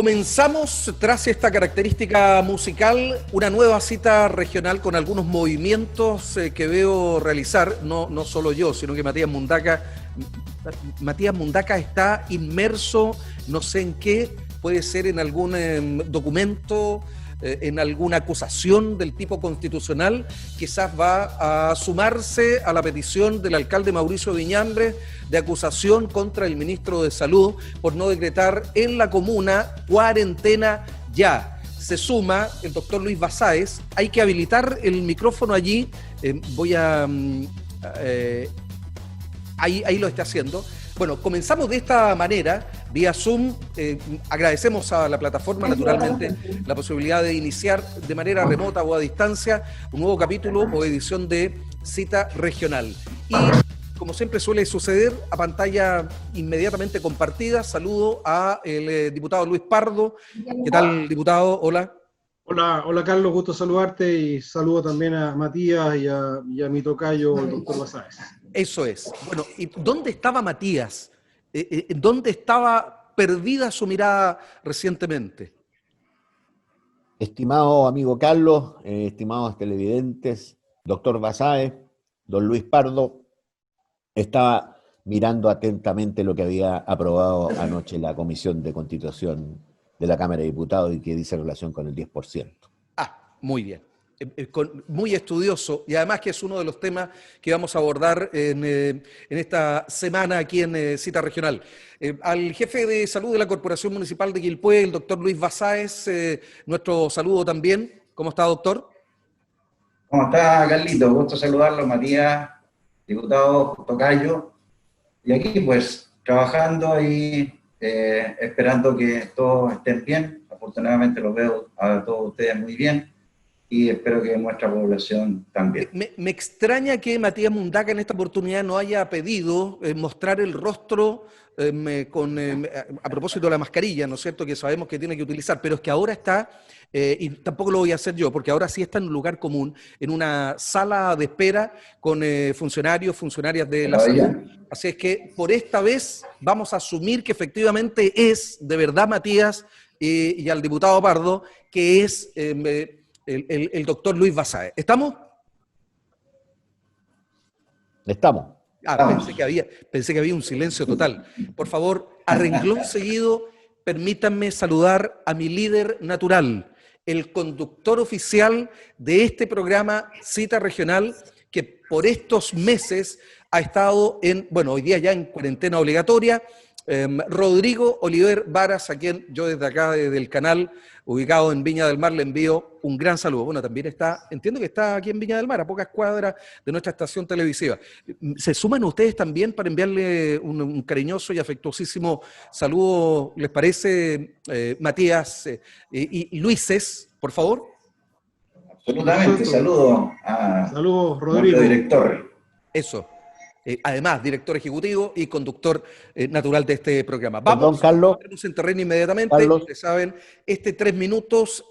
Comenzamos, tras esta característica musical, una nueva cita regional con algunos movimientos que veo realizar, no solo yo, sino que Matías Mundaca está inmerso, no sé en qué, puede ser en algún documento, en alguna acusación del tipo constitucional, quizás va a sumarse a la petición del alcalde Mauricio Viñambre de acusación contra el ministro de Salud por no decretar en la comuna cuarentena ya. Se suma el doctor Luis Basáez. Hay que habilitar el micrófono allí. Ahí lo está haciendo. Bueno, comenzamos de esta manera, vía Zoom. Agradecemos a la plataforma, naturalmente, la posibilidad de iniciar de manera remota o a distancia un nuevo capítulo o edición de Cita Regional. Y, como siempre suele suceder, a pantalla inmediatamente compartida, saludo a el diputado Luis Pardo. ¿Qué tal, diputado? Hola. Hola Carlos, gusto saludarte y saludo también a Matías y a mi tocayo, el doctor Basáez. Eso es. Bueno, ¿y dónde estaba Matías? ¿Dónde estaba perdida su mirada recientemente? Estimado amigo Carlos, estimados televidentes, doctor Basáez, don Luis Pardo, estaba mirando atentamente lo que había aprobado anoche la Comisión de Constitución de la Cámara de Diputados y que dice relación con el 10%. Muy bien. Muy estudioso, y además que es uno de los temas que vamos a abordar en esta semana aquí en Cita Regional. Al jefe de salud de la Corporación Municipal de Quilpué, el doctor Luis Basáez, nuestro saludo también. ¿Cómo está, doctor? ¿Cómo está, Carlito? Gusto saludarlo, Matías, diputado, tocayo. Y aquí, pues, trabajando y esperando que todos estén bien. Afortunadamente los veo a todos ustedes muy bien. Y espero que nuestra población también. Me extraña que Matías Mundaca en esta oportunidad no haya pedido mostrar el rostro a propósito de la mascarilla, ¿no es cierto?, que sabemos que tiene que utilizar, pero es que ahora está, y tampoco lo voy a hacer yo, porque ahora sí está en un lugar común, en una sala de espera con funcionarias de la salud. Así es que por esta vez vamos a asumir que efectivamente es de verdad Matías y al diputado Pardo, que es el doctor Luis Basáez. ¿Estamos? Estamos. Pensé que había un silencio total. Por favor, a renglón seguido, permítanme saludar a mi líder natural, el conductor oficial de este programa Cita Regional, que por estos meses ha estado hoy día ya en cuarentena obligatoria, Rodrigo Oliver Varas, a quien yo desde acá, desde el canal, ubicado en Viña del Mar, le envío un gran saludo. Bueno, también entiendo que está aquí en Viña del Mar, a pocas cuadras de nuestra estación televisiva. ¿Se suman ustedes también para enviarle un cariñoso y afectuosísimo saludo, les parece, Matías y Luises, por favor? Absolutamente, saludo a Rodrigo, nuestro director. Eso. Además, director ejecutivo y conductor natural de este programa. Perdón, Carlos. Vamos en terreno inmediatamente. Carlos. Ustedes saben, 3 minutos,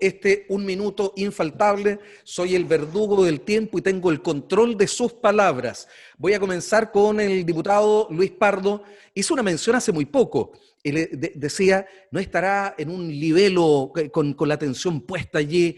1 minuto infaltable. Soy el verdugo del tiempo y tengo el control de sus palabras. Voy a comenzar con el diputado Luis Pardo. Hizo una mención hace muy poco. Él decía, no estará en un libelo con la atención puesta allí,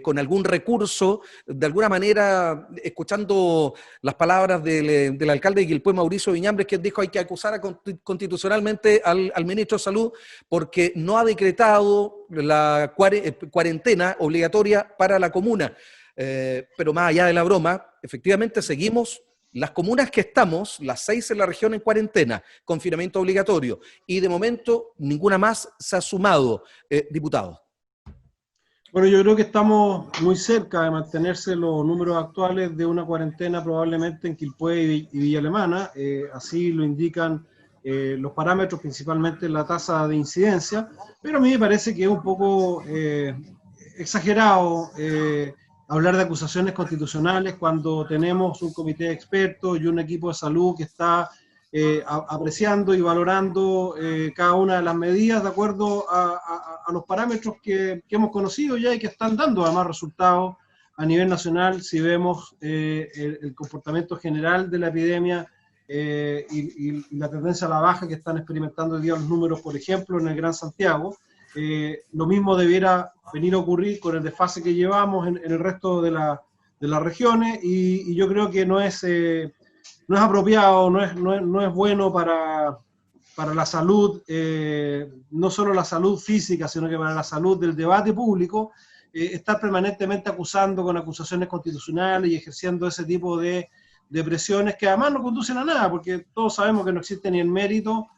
con algún recurso, de alguna manera, escuchando las palabras del alcalde de Quilpué, Mauricio Viñambre, que dijo hay que acusar constitucionalmente al ministro de Salud porque no ha decretado la cuarentena obligatoria para la comuna. Pero más allá de la broma, efectivamente seguimos las comunas que estamos, las 6 en la región en cuarentena, confinamiento obligatorio, y de momento ninguna más se ha sumado, diputado. Bueno, yo creo que estamos muy cerca de mantenerse los números actuales de una cuarentena probablemente en Quilpué y Villa Alemana, así lo indican los parámetros, principalmente la tasa de incidencia, pero a mí me parece que es un poco exagerado hablar de acusaciones constitucionales cuando tenemos un comité de expertos y un equipo de salud que está apreciando y valorando cada una de las medidas de acuerdo a los parámetros que hemos conocido ya y que están dando además resultados a nivel nacional si vemos el comportamiento general de la epidemia y la tendencia a la baja que están experimentando hoy día los números, por ejemplo, en el Gran Santiago. lo mismo debiera venir a ocurrir con el desfase que llevamos en el resto de las regiones, y yo creo que no es apropiado, no es bueno para la salud, no solo la salud física, sino que para la salud del debate público, estar permanentemente acusando con acusaciones constitucionales y ejerciendo ese tipo de presiones que además no conducen a nada, porque todos sabemos que no existe ni el mérito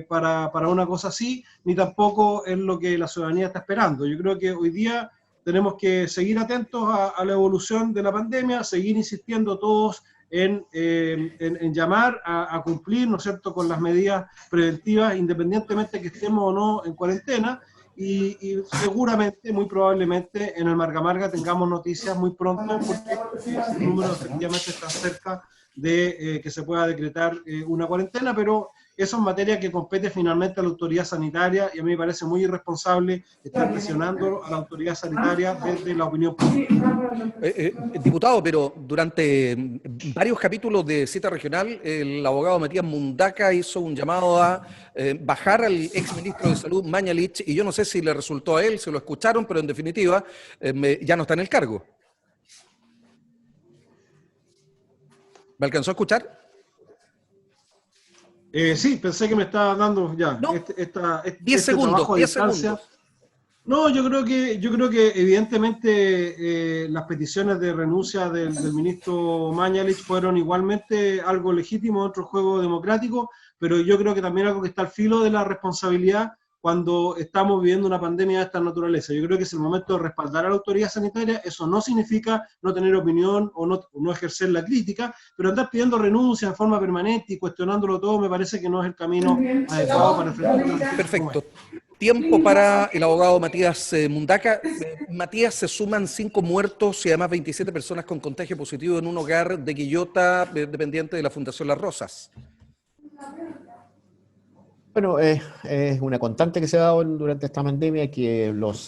para una cosa así, ni tampoco es lo que la ciudadanía está esperando. Yo creo que hoy día tenemos que seguir atentos a la evolución de la pandemia, seguir insistiendo todos en llamar a cumplir, ¿no es cierto?, con las medidas preventivas, independientemente que estemos o no en cuarentena, y seguramente, muy probablemente, en el Marga Marga tengamos noticias muy pronto, porque el número efectivamente está cerca de que se pueda decretar una cuarentena, pero eso es materia que compete finalmente a la autoridad sanitaria, y a mí me parece muy irresponsable estar presionando a la autoridad sanitaria desde la opinión pública. Diputado, pero durante varios capítulos de Cita Regional, el abogado Matías Mundaca hizo un llamado a bajar al exministro de Salud, Mañalich, y yo no sé si le resultó a él, si lo escucharon, pero en definitiva ya no está en el cargo. ¿Me alcanzó a escuchar? Sí, pensé que me estaba dando ya No. 10 segundos, 10 segundos. No, yo creo que evidentemente las peticiones de renuncia del ministro Mañalich fueron igualmente algo legítimo, otro juego democrático, pero yo creo que también algo que está al filo de la responsabilidad cuando estamos viviendo una pandemia de esta naturaleza. Yo creo que es el momento de respaldar a la autoridad sanitaria. Eso no significa no tener opinión o no ejercer la crítica, pero andar pidiendo renuncia en forma permanente y cuestionándolo todo me parece que no es el camino adecuado para enfrentar. Perfecto. Tiempo para el abogado Matías Mundaca. Matías, se suman 5 muertos y además 27 personas con contagio positivo en un hogar de Quillota, dependiente de la Fundación Las Rosas. Bueno, es una constante que se ha dado durante esta pandemia, que los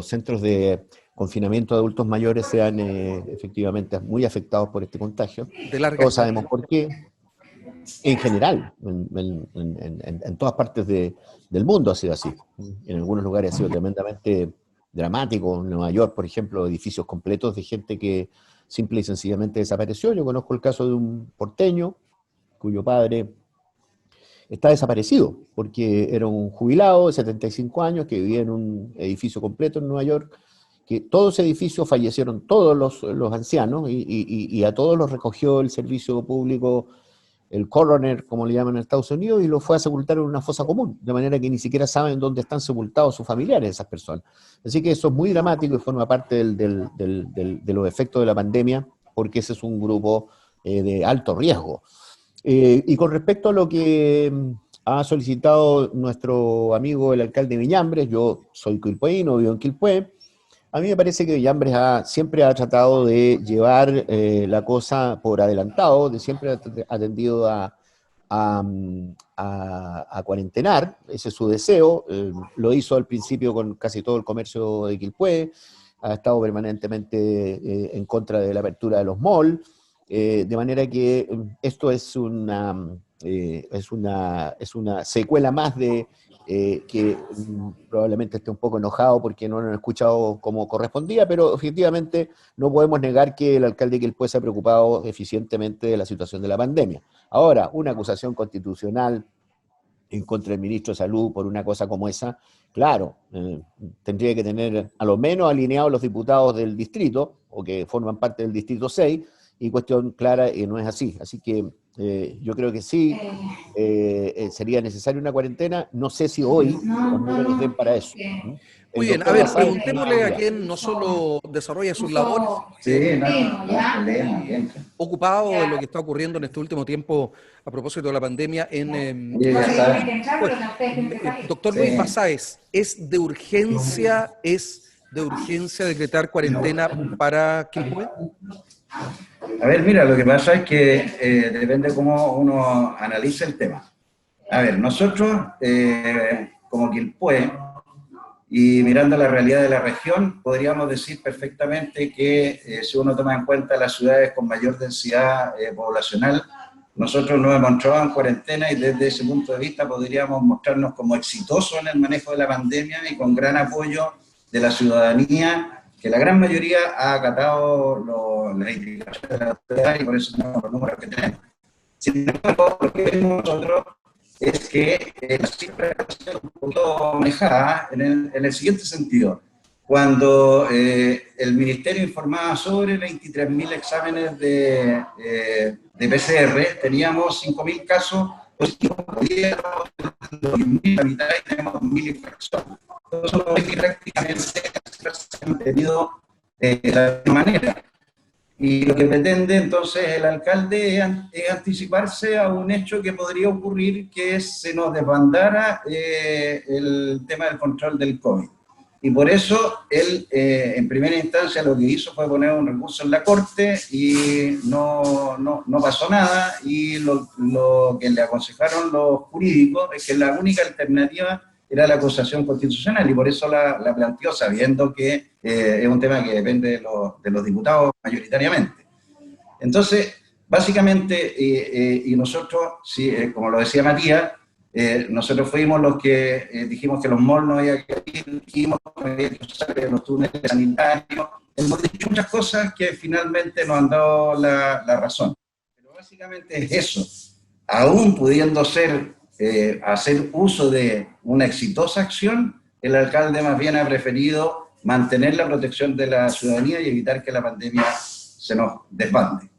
centros de confinamiento de adultos mayores sean efectivamente muy afectados por este contagio. Todos sabemos por qué. En general, en todas partes del mundo ha sido así. En algunos lugares ha sido tremendamente dramático. En Nueva York, por ejemplo, edificios completos de gente que simple y sencillamente desapareció. Yo conozco el caso de un porteño cuyo padre está desaparecido, porque era un jubilado de 75 años que vivía en un edificio completo en Nueva York, que todos los edificios fallecieron todos los ancianos, y a todos los recogió el servicio público, el coroner, como le llaman en Estados Unidos, y los fue a sepultar en una fosa común, de manera que ni siquiera saben dónde están sepultados sus familiares, esas personas. Así que eso es muy dramático y forma parte de los efectos de la pandemia, porque ese es un grupo de alto riesgo. Y con respecto a lo que ha solicitado nuestro amigo el alcalde Viñambres, yo soy quilpueíno, vivo en Quilpué, a mí me parece que Viñambres siempre ha tratado de llevar la cosa por adelantado, siempre ha tendido a cuarentenar, ese es su deseo. Lo hizo al principio con casi todo el comercio de Quilpué, ha estado permanentemente en contra de la apertura de los malls. De manera que esto es una secuela más de que probablemente esté un poco enojado porque no lo han escuchado como correspondía, pero efectivamente no podemos negar que el alcalde de Quilpué se ha preocupado eficientemente de la situación de la pandemia. Ahora, una acusación constitucional en contra del ministro de Salud por una cosa como esa, claro, tendría que tener a lo menos alineados los diputados del distrito, o que forman parte del distrito 6, y cuestión clara, no es así. Así que yo creo que sí, sería necesaria una cuarentena. No sé si hoy los números den para eso. Muy bien, a ver, preguntémosle a quien no solo desarrolla sus labores, ocupado de lo que está ocurriendo en este último tiempo a propósito de la pandemia doctor Luis Basáez, ¿es de urgencia decretar cuarentena para Quilpué? A ver, mira, lo que pasa es que depende cómo uno analiza el tema. A ver, nosotros, como Quilpué, y mirando la realidad de la región, podríamos decir perfectamente que si uno toma en cuenta las ciudades con mayor densidad poblacional, nosotros nos hemos entrado en cuarentena y desde ese punto de vista podríamos mostrarnos como exitosos en el manejo de la pandemia y con gran apoyo de la ciudadanía, que la gran mayoría ha acatado las indicaciones de la autoridad y por eso tenemos los números que tenemos. Sin embargo, lo que vemos nosotros es que la cifra ha sido un poquito manejada en el siguiente sentido. Cuando el Ministerio informaba sobre 23.000 exámenes de PCR, teníamos 5.000 casos positivos, la mitad y tenemos 2.000 infecciones. Entonces, prácticamente se han tenido de la misma manera. Y lo que pretende entonces el alcalde es anticiparse a un hecho que podría ocurrir, que se nos desbandara el tema del control del COVID. Y por eso él, en primera instancia, lo que hizo fue poner un recurso en la Corte y no pasó nada. Y lo que le aconsejaron los jurídicos es que la única alternativa era la acusación constitucional, y por eso la planteó sabiendo que es un tema que depende de los diputados mayoritariamente. Entonces, básicamente, y nosotros, sí, como lo decía Matías, nosotros fuimos los que dijimos que los malls no había que ir, dijimos que había que usar los túneles sanitarios, hemos dicho muchas cosas que finalmente nos han dado la razón. Pero básicamente es eso, aún pudiendo ser hacer uso de una exitosa acción, el alcalde más bien ha preferido mantener la protección de la ciudadanía y evitar que la pandemia se nos desbande.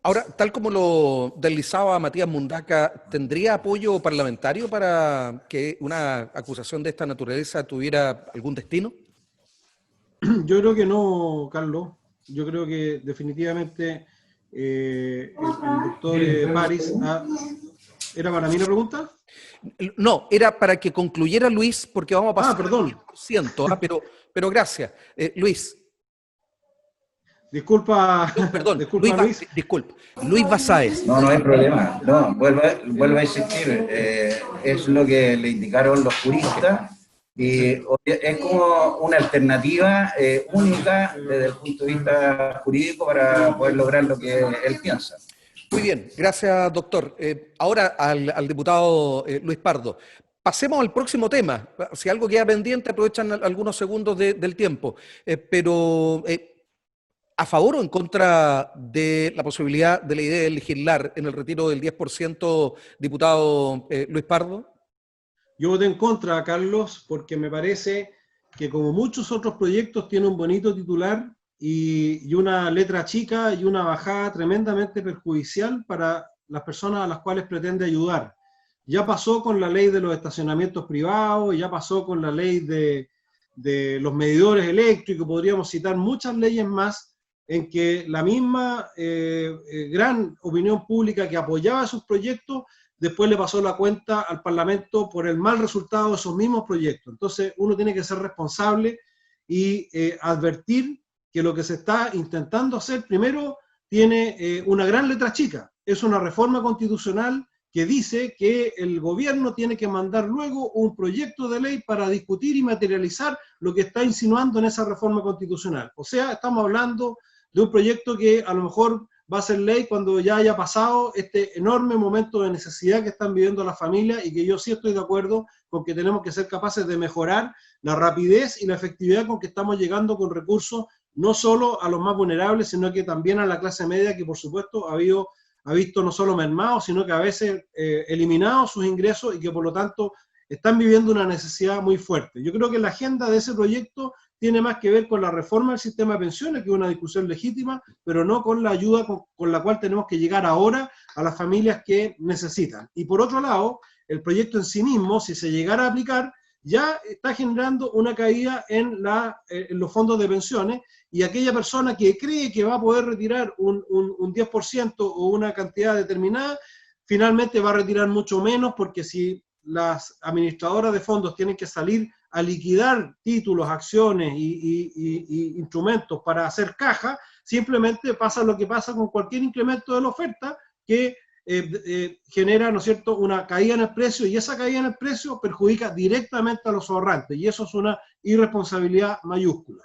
Ahora, tal como lo deslizaba Matías Mundaca, ¿tendría apoyo parlamentario para que una acusación de esta naturaleza tuviera algún destino? Yo creo que no, Carlos. Yo creo que definitivamente el doctor París... ¿Era para mí la pregunta? No, era para que concluyera Luis, porque vamos a pasar perdón. al 10%, pero gracias. Luis. Disculpa, perdón, disculpa Luis. Disculpa. Luis Basáez. No hay problema. No, vuelvo a insistir. Es lo que le indicaron los juristas y es como una alternativa única desde el punto de vista jurídico para poder lograr lo que él piensa. Muy bien, gracias, doctor. Ahora al diputado Luis Pardo. Pasemos al próximo tema. Si algo queda pendiente, aprovechan algunos segundos del tiempo. Pero, ¿a favor o en contra de la posibilidad de la idea de legislar en el retiro del 10%, diputado Luis Pardo? Yo voté en contra, Carlos, porque me parece que como muchos otros proyectos tiene un bonito titular y una letra chica y una bajada tremendamente perjudicial para las personas a las cuales pretende ayudar. Ya pasó con la ley de los estacionamientos privados, ya pasó con la ley de los medidores eléctricos, podríamos citar muchas leyes más en que la misma gran opinión pública que apoyaba esos proyectos después le pasó la cuenta al Parlamento por el mal resultado de esos mismos proyectos. Entonces uno tiene que ser responsable y advertir que lo que se está intentando hacer, primero, tiene una gran letra chica. Es una reforma constitucional que dice que el gobierno tiene que mandar luego un proyecto de ley para discutir y materializar lo que está insinuando en esa reforma constitucional. O sea, estamos hablando de un proyecto que a lo mejor va a ser ley cuando ya haya pasado este enorme momento de necesidad que están viviendo las familias, y que yo sí estoy de acuerdo con que tenemos que ser capaces de mejorar la rapidez y la efectividad con que estamos llegando con recursos no solo a los más vulnerables, sino que también a la clase media, que por supuesto ha visto no solo mermados, sino que a veces eliminados sus ingresos y que por lo tanto están viviendo una necesidad muy fuerte. Yo creo que la agenda de ese proyecto tiene más que ver con la reforma del sistema de pensiones, que es una discusión legítima, pero no con la ayuda con la cual tenemos que llegar ahora a las familias que necesitan. Y por otro lado, el proyecto en sí mismo, si se llegara a aplicar, ya está generando una caída en los fondos de pensiones, y aquella persona que cree que va a poder retirar un 10% o una cantidad determinada, finalmente va a retirar mucho menos, porque si las administradoras de fondos tienen que salir a liquidar títulos, acciones y instrumentos para hacer caja, simplemente pasa lo que pasa con cualquier incremento de la oferta, que genera, ¿no es cierto?, una caída en el precio, y esa caída en el precio perjudica directamente a los ahorrantes, y eso es una irresponsabilidad mayúscula.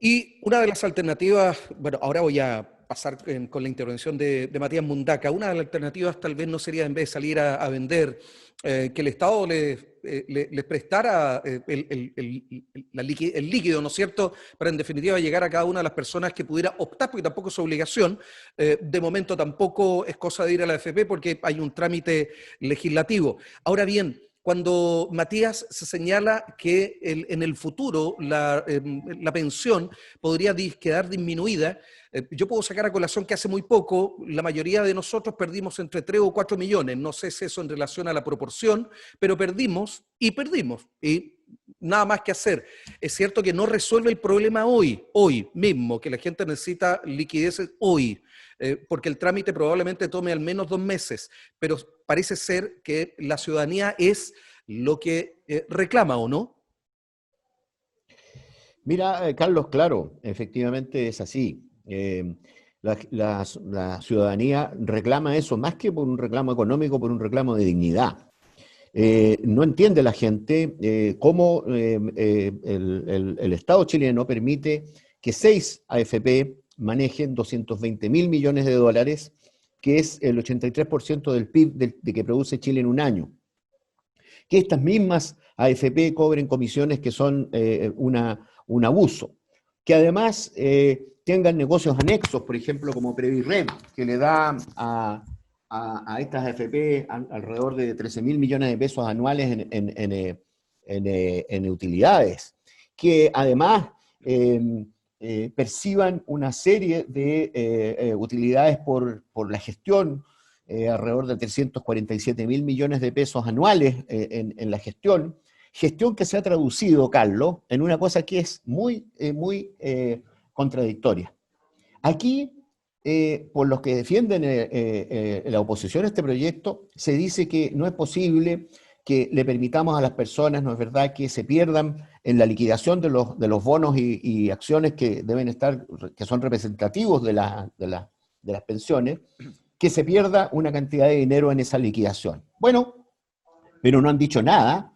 Y una de las alternativas, bueno, ahora voy a pasar con la intervención de Matías Mundaca. Una de las alternativas tal vez no sería, en vez de salir a vender, que el Estado les prestara el líquido, ¿no es cierto?, para en definitiva llegar a cada una de las personas que pudiera optar, porque tampoco es obligación. De momento tampoco es cosa de ir a la AFP porque hay un trámite legislativo. Ahora bien, cuando Matías se señala que en el futuro la pensión podría quedar disminuida, yo puedo sacar a colación que hace muy poco la mayoría de nosotros perdimos entre 3 o 4 millones, no sé si eso en relación a la proporción, pero perdimos, y nada más que hacer. Es cierto que no resuelve el problema hoy mismo, que la gente necesita liquidez hoy, porque el trámite probablemente tome al menos 2 meses, pero parece ser que la ciudadanía es lo que reclama, ¿o no? Mira, Carlos, claro, efectivamente es así. La ciudadanía reclama eso, más que por un reclamo económico, por un reclamo de dignidad. No entiende la gente cómo el Estado chileno permite que 6 AFP manejen 220.000 millones de dólares, que es el 83% del PIB de que produce Chile en un año. Que estas mismas AFP cobren comisiones que son un abuso. Que además tengan negocios anexos, por ejemplo, como Previrem, que le da a estas AFP alrededor de 13.000 millones de pesos anuales en utilidades. Que además perciban una serie de utilidades por la gestión, alrededor de 347.000 millones de pesos anuales en la gestión que se ha traducido, Carlos, en una cosa que es muy contradictoria. Aquí, por los que defienden la oposición a este proyecto, se dice que no es posible que le permitamos a las personas, no es verdad, que se pierdan en la liquidación de los bonos y acciones que deben estar, que son representativos de las pensiones, que se pierda una cantidad de dinero en esa liquidación. Bueno, pero no han dicho nada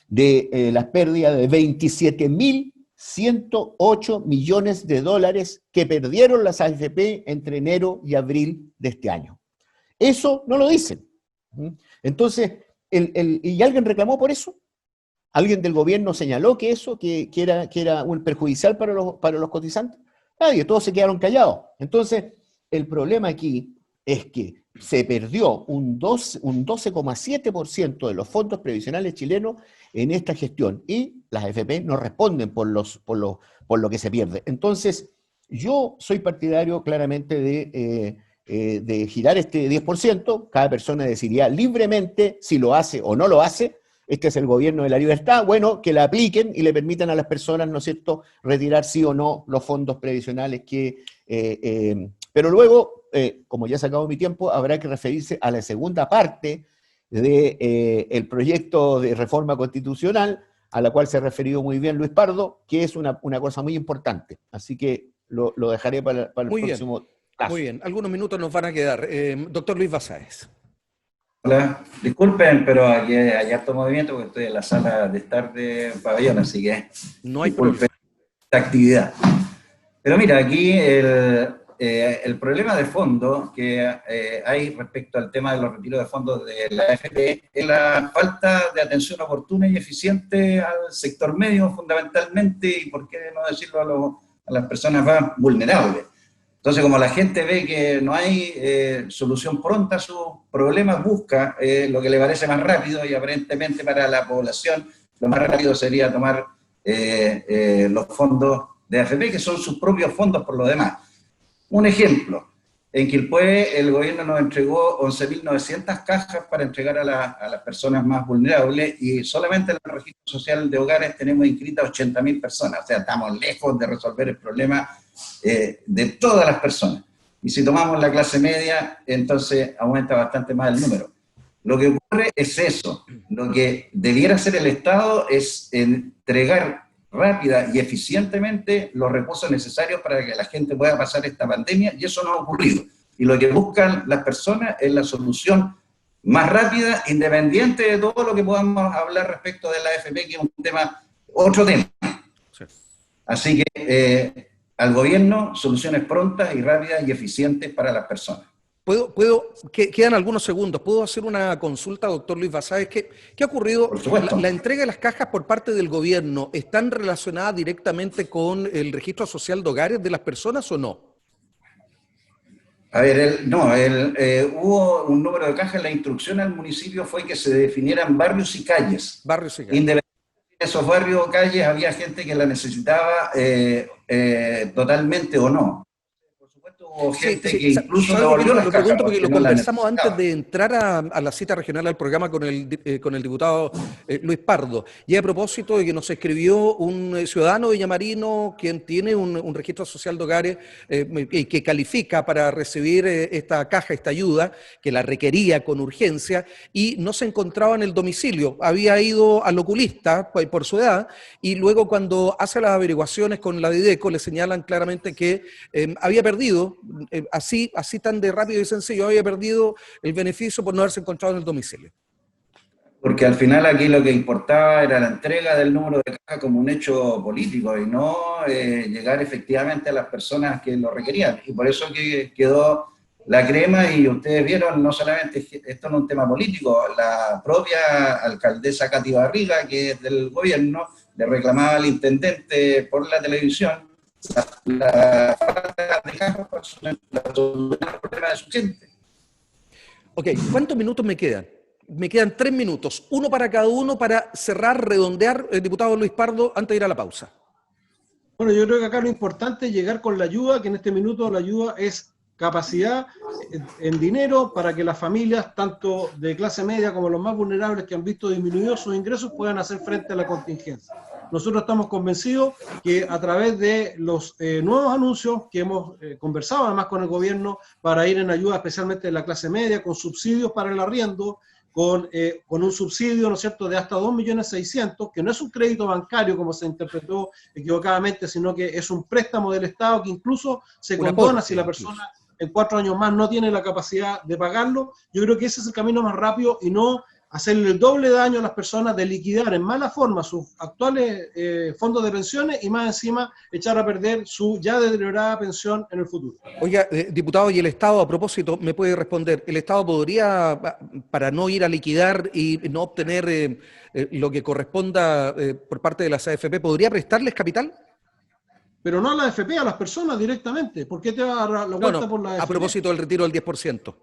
de las pérdidas de 27.108 millones de dólares que perdieron las AFP entre enero y abril de este año. Eso no lo dicen. Entonces, ¿y alguien reclamó por eso? ¿Alguien del gobierno señaló que eso, que era un perjudicial para los cotizantes? Nadie, todos se quedaron callados. Entonces, el problema aquí es que se perdió un 12,7% de los fondos previsionales chilenos en esta gestión y las AFP no responden por lo que se pierde. Entonces, yo soy partidario claramente de girar este 10%, cada persona decidirá libremente si lo hace o no lo hace. Este es el gobierno de la libertad, bueno, que la apliquen y le permitan a las personas, ¿no es cierto?, retirar sí o no los fondos previsionales pero luego, como ya se acabó mi tiempo, habrá que referirse a la segunda parte del proyecto de reforma constitucional, a la cual se ha referido muy bien Luis Pardo, que es una cosa muy importante. Así que lo dejaré para el próximo caso. Muy bien, algunos minutos nos van a quedar. Doctor Luis Basáez. Hola, disculpen, pero aquí hay harto movimiento porque estoy en la sala de estar de pabellón, así que no hay problema. Esta actividad. Pero mira, aquí el problema de fondo que hay respecto al tema de los retiros de fondos de la AFP es la falta de atención oportuna y eficiente al sector medio fundamentalmente, y por qué no decirlo a las personas más vulnerables. Entonces, como la gente ve que no hay solución pronta a sus problemas, busca lo que le parece más rápido, y aparentemente para la población lo más rápido sería tomar los fondos de AFP, que son sus propios fondos por lo demás. Un ejemplo, en Quilpué el gobierno nos entregó 11.900 cajas para entregar a las personas más vulnerables, y solamente en el registro social de hogares tenemos inscritas 80.000 personas, o sea, estamos lejos de resolver el problema de todas las personas. Y si tomamos la clase media, entonces aumenta bastante más el número. Lo que ocurre es eso, lo que debiera hacer el Estado es entregar rápida y eficientemente los recursos necesarios para que la gente pueda pasar esta pandemia, y eso no ha ocurrido. Y lo que buscan las personas es la solución más rápida, independiente de todo lo que podamos hablar respecto de la AFP, que es un tema, otro tema. Sí. Así que al gobierno soluciones prontas y rápidas y eficientes para las personas. Quedan algunos segundos. ¿Puedo hacer una consulta, doctor Luis Basáez? ¿Qué ha ocurrido? Por supuesto. La entrega de las cajas por parte del gobierno, ¿están relacionadas directamente con el registro social de hogares de las personas o no? A ver, hubo un número de cajas. La instrucción al municipio fue que se definieran barrios y calles. Barrios y calles. Independientemente de esos barrios o calles, había gente que la necesitaba totalmente o no. Hubo gente que incluso devolvió las lo cajas pregunto porque lo no las conversamos antes necesitaba. de entrar a la cita regional al programa con el diputado Luis Pardo. Y a propósito de que nos escribió un ciudadano de Villamarino, quien tiene un registro social de hogares que califica para recibir esta caja, esta ayuda, que la requería con urgencia y no se encontraba en el domicilio. Había ido al oculista por su edad y luego cuando hace las averiguaciones con la Dideco le señalan claramente que había perdido, así tan de rápido y sencillo, había perdido el beneficio por no haberse encontrado en el domicilio. Porque al final aquí lo que importaba era la entrega del número de caja como un hecho político y no llegar efectivamente a las personas que lo requerían. Y por eso que quedó la crema y ustedes vieron, no solamente esto no es un tema político, la propia alcaldesa Katy Barriga, que es del gobierno, le reclamaba al intendente por la televisión la falta de cajas para solucionar el problema de su gente. Ok, ¿cuántos minutos me quedan? Me quedan 3 minutos, uno para cada uno para cerrar, redondear, el diputado Luis Pardo, antes de ir a la pausa. Bueno, yo creo que acá lo importante es llegar con la ayuda, que en este minuto la ayuda es capacidad en dinero para que las familias, tanto de clase media como los más vulnerables que han visto disminuidos sus ingresos, puedan hacer frente a la contingencia. Nosotros estamos convencidos que a través de los nuevos anuncios que hemos conversado además con el gobierno para ir en ayuda especialmente de la clase media, con subsidios para el arriendo, con un subsidio, ¿no es cierto?, de hasta 2.600.000, que no es un crédito bancario como se interpretó equivocadamente, sino que es un préstamo del Estado que incluso se condona si la persona en 4 años más no tiene la capacidad de pagarlo. Yo creo que ese es el camino más rápido y no hacerle el doble daño a las personas de liquidar en mala forma sus actuales fondos de pensiones y más encima echar a perder su ya deteriorada pensión en el futuro. Oiga, diputado, y el Estado, a propósito, me puede responder, ¿el Estado podría, para no ir a liquidar y no obtener lo que corresponda por parte de las AFP, podría prestarles capital? Pero no a la AFP, a las personas directamente. ¿Por qué te va a dar la vuelta por la AFP? A propósito del retiro del 10%.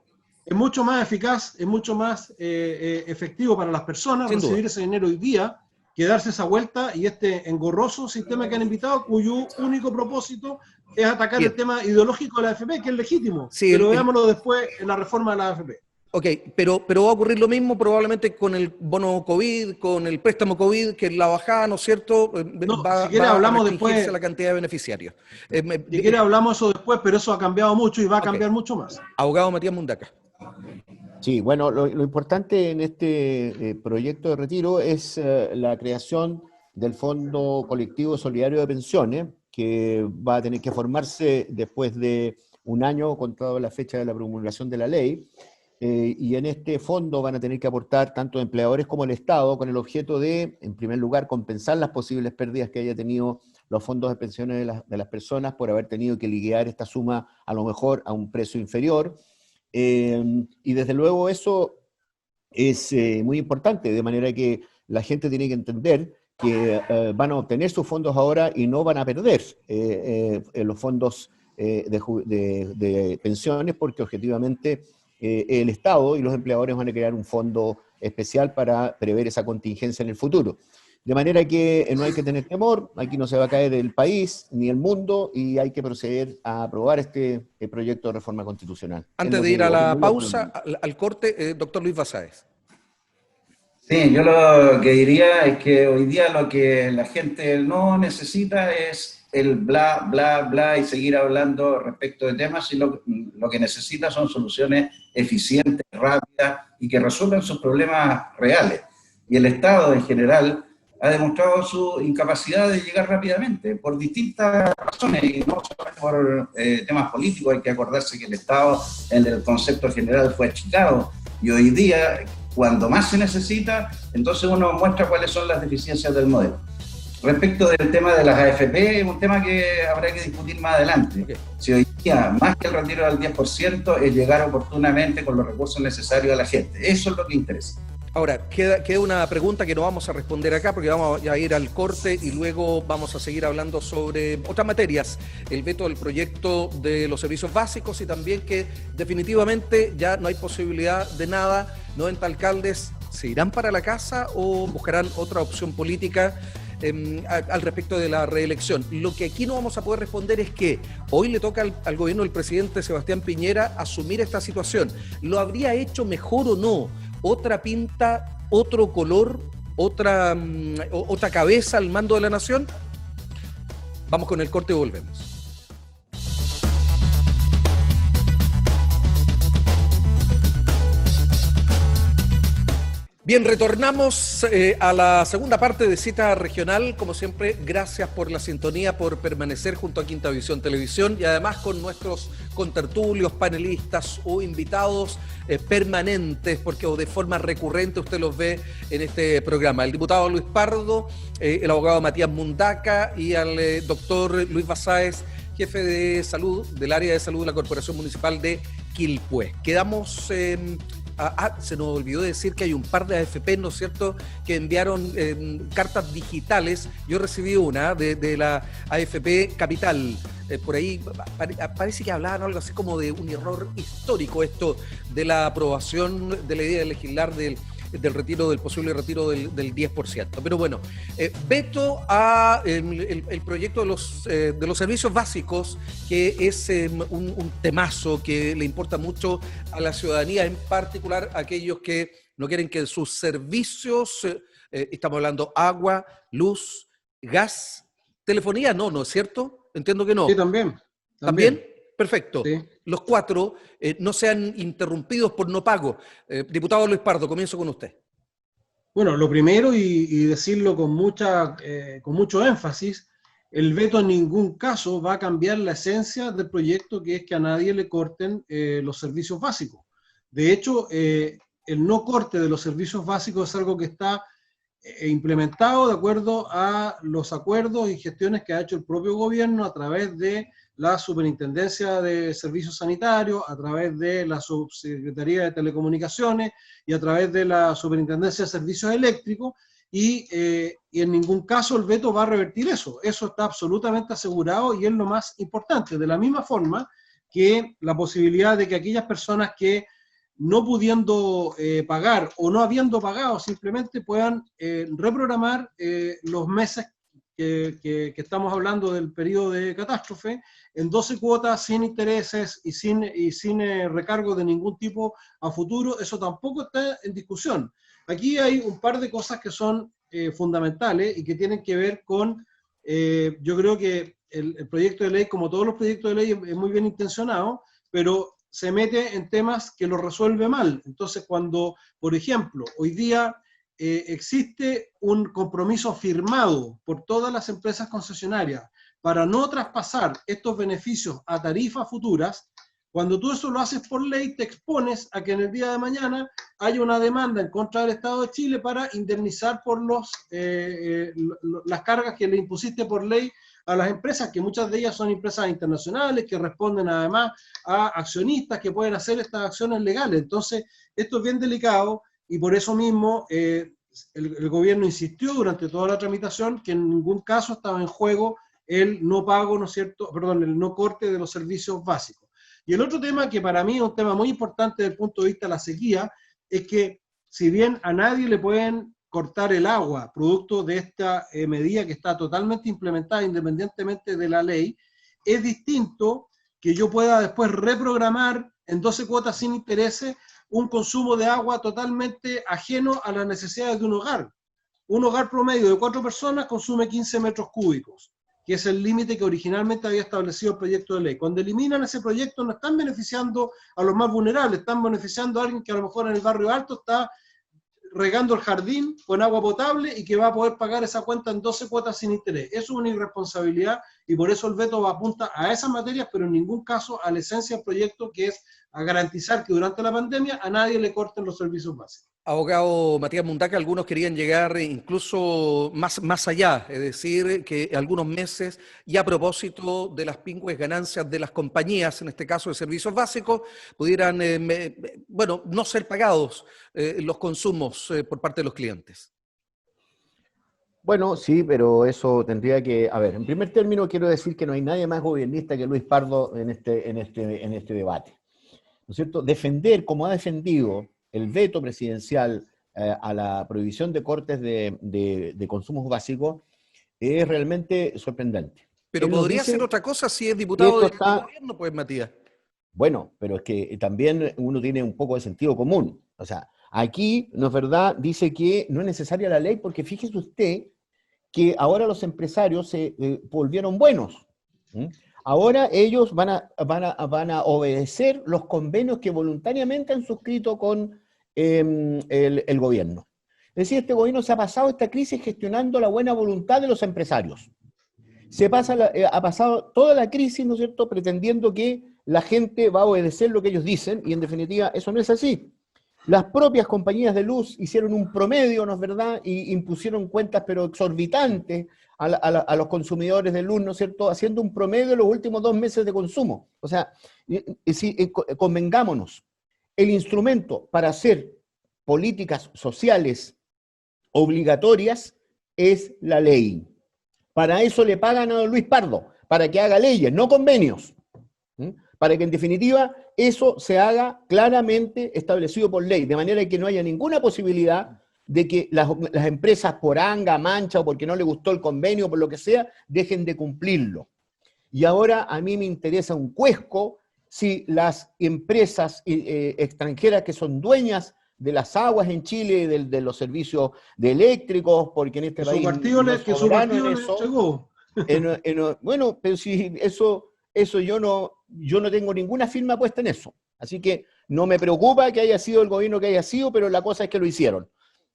Es mucho más eficaz, es mucho más efectivo para las personas Sin recibir duda. ese dinero hoy día que darse esa vuelta y este engorroso sistema que han invitado, cuyo único propósito es atacar Bien. el tema ideológico de la AFP, que es legítimo. Sí, pero veámoslo después en la reforma de la AFP. Ok, pero va a ocurrir lo mismo probablemente con el bono COVID, con el préstamo COVID, que la bajada, ¿no es cierto? No, va si quiere a hablamos restringirse después. la cantidad de beneficiarios. Si quiere hablamos eso después, pero eso ha cambiado mucho y va a Ok. cambiar mucho más. Abogado Matías Mundaca. Sí, bueno, lo importante en este proyecto de retiro es la creación del Fondo Colectivo Solidario de Pensiones, que va a tener que formarse después de un año contado la fecha de la promulgación de la ley, y en este fondo van a tener que aportar tanto empleadores como el Estado con el objeto de, en primer lugar, compensar las posibles pérdidas que haya tenido los fondos de pensiones de las personas por haber tenido que liquidar esta suma a lo mejor a un precio inferior. Y desde luego eso es muy importante, de manera que la gente tiene que entender que van a obtener sus fondos ahora y no van a perder los fondos de pensiones, porque objetivamente el Estado y los empleadores van a crear un fondo especial para prever esa contingencia en el futuro. De manera que no hay que tener temor, aquí no se va a caer el país ni el mundo y hay que proceder a aprobar este proyecto de reforma constitucional. Antes de ir a la pausa, al corte, doctor Luis Basáez. Sí, yo lo que diría es que hoy día lo que la gente no necesita es el bla, bla, bla y seguir hablando respecto de temas, y lo que necesita son soluciones eficientes, rápidas y que resuelvan sus problemas reales. Y el Estado en general ha demostrado su incapacidad de llegar rápidamente por distintas razones y no solo por temas políticos. Hay que acordarse que el Estado en el concepto general fue achicado y hoy día, cuando más se necesita, entonces uno muestra cuáles son las deficiencias del modelo. Respecto del tema de las AFP, es un tema que habrá que discutir más adelante. Okay. Si hoy día, más que el retiro del 10%, es llegar oportunamente con los recursos necesarios a la gente. Eso es lo que interesa. Ahora, queda una pregunta que no vamos a responder acá porque vamos a ir al corte y luego vamos a seguir hablando sobre otras materias. El veto del proyecto de los servicios básicos y también que definitivamente ya no hay posibilidad de nada. 90 alcaldes se irán para la casa o buscarán otra opción política al respecto de la reelección. Lo que aquí no vamos a poder responder es que hoy le toca al gobierno del presidente Sebastián Piñera asumir esta situación. ¿Lo habría hecho mejor o no? ¿Otra pinta, otro color, otra cabeza al mando de la nación? Vamos con el corte y volvemos. Bien, retornamos a la segunda parte de Cita Regional. Como siempre, gracias por la sintonía, por permanecer junto a Quinta Visión Televisión y además con nuestros contertulios, panelistas o invitados permanentes, porque o de forma recurrente usted los ve en este programa. El diputado Luis Pardo, el abogado Matías Mundaca y al doctor Luis Basáez, jefe de salud del área de salud de la Corporación Municipal de Quilpué. Quedamos... se nos olvidó decir que hay un par de AFP, ¿no es cierto?, que enviaron cartas digitales. Yo recibí una de la AFP Capital. Por ahí parece que hablaban algo así como de un error histórico esto de la aprobación de la idea de legislar del posible retiro del 10%. Pero bueno, veto a el proyecto de los servicios básicos, que es un temazo que le importa mucho a la ciudadanía, en particular a aquellos que no quieren que sus servicios, estamos hablando agua, luz, gas, telefonía, ¿no es cierto? Entiendo que no. Sí, también. ¿También? Perfecto. Sí. Los cuatro no sean interrumpidos por no pago. Diputado Luis Pardo, comienzo con usted. Bueno, lo primero, y decirlo con mucho énfasis, el veto en ningún caso va a cambiar la esencia del proyecto, que es que a nadie le corten los servicios básicos. De hecho, el no corte de los servicios básicos es algo que está implementado de acuerdo a los acuerdos y gestiones que ha hecho el propio gobierno a través de la Superintendencia de Servicios Sanitarios, a través de la Subsecretaría de Telecomunicaciones y a través de la Superintendencia de Servicios Eléctricos, y en ningún caso el veto va a revertir eso. Eso está absolutamente asegurado y es lo más importante. De la misma forma que la posibilidad de que aquellas personas que no pudiendo pagar o no habiendo pagado simplemente puedan reprogramar los meses que estamos hablando del periodo de catástrofe en 12 cuotas sin intereses y sin recargo de ningún tipo a futuro. Eso tampoco está en discusión. Aquí hay un par de cosas que son fundamentales y que tienen que ver con, yo creo que el proyecto de ley, como todos los proyectos de ley, es muy bien intencionado, pero se mete en temas que lo resuelve mal. Entonces, cuando, por ejemplo, hoy día existe un compromiso firmado por todas las empresas concesionarias para no traspasar estos beneficios a tarifas futuras, cuando tú eso lo haces por ley, te expones a que en el día de mañana haya una demanda en contra del Estado de Chile para indemnizar por las cargas que le impusiste por ley a las empresas, que muchas de ellas son empresas internacionales, que responden además a accionistas que pueden hacer estas acciones legales. Entonces, esto es bien delicado y por eso mismo el gobierno insistió durante toda la tramitación que en ningún caso estaba en juego el no pago, ¿no es cierto?, perdón, el no corte de los servicios básicos. Y el otro tema que para mí es un tema muy importante desde el punto de vista de la sequía, es que si bien a nadie le pueden cortar el agua, producto de esta medida que está totalmente implementada independientemente de la ley, es distinto que yo pueda después reprogramar en 12 cuotas sin intereses un consumo de agua totalmente ajeno a las necesidades de un hogar. Un hogar promedio de 4 personas consume 15 metros cúbicos, que es el límite que originalmente había establecido el proyecto de ley. Cuando eliminan ese proyecto no están beneficiando a los más vulnerables, están beneficiando a alguien que a lo mejor en el barrio alto está regando el jardín con agua potable y que va a poder pagar esa cuenta en 12 cuotas sin interés. Eso es una irresponsabilidad y por eso el veto apunta a esas materias, pero en ningún caso a la esencia del proyecto, que es a garantizar que durante la pandemia a nadie le corten los servicios básicos. Abogado Matías Mundaca, algunos querían llegar incluso más allá, es decir, que algunos meses, y a propósito de las pingües ganancias de las compañías, en este caso de servicios básicos, pudieran, bueno, no ser pagados los consumos por parte de los clientes. Bueno, sí, pero eso tendría que... A ver, en primer término quiero decir que no hay nadie más gobernista que Luis Pardo en este debate. ¿No es cierto? Defender, como ha defendido el veto presidencial a la prohibición de cortes de consumos básicos, es realmente sorprendente. Pero Él nos podría dice ser otra cosa si es que diputado esto del está... gobierno, pues, Matías. Bueno, pero es que también uno tiene un poco de sentido común. O sea, aquí, ¿no es verdad?, dice que no es necesaria la ley porque fíjese usted que ahora los empresarios se volvieron buenos. ¿Mm? Ahora ellos van a obedecer los convenios que voluntariamente han suscrito con el gobierno. Es decir, este gobierno se ha pasado esta crisis gestionando la buena voluntad de los empresarios. Ha pasado toda la crisis, ¿no es cierto?, pretendiendo que la gente va a obedecer lo que ellos dicen, y en definitiva eso no es así. Las propias compañías de luz hicieron un promedio, ¿no es verdad?, y impusieron cuentas pero exorbitantes a los consumidores de luz, ¿no es cierto?, haciendo un promedio de los últimos 2 meses de consumo. O sea, convengámonos, el instrumento para hacer políticas sociales obligatorias es la ley. Para eso le pagan a don Luis Pardo, para que haga leyes, no convenios. Para que en definitiva eso se haga claramente establecido por ley, de manera que no haya ninguna posibilidad de que las empresas por anga, mancha o porque no le gustó el convenio o por lo que sea, dejen de cumplirlo. Y ahora a mí me interesa un cuesco si las empresas extranjeras que son dueñas de las aguas en Chile, de los servicios de eléctricos, porque en este país no es soberano en eso. Bueno, pero si eso yo no tengo ninguna firma puesta en eso. Así que no me preocupa que haya sido el gobierno que haya sido, pero la cosa es que lo hicieron.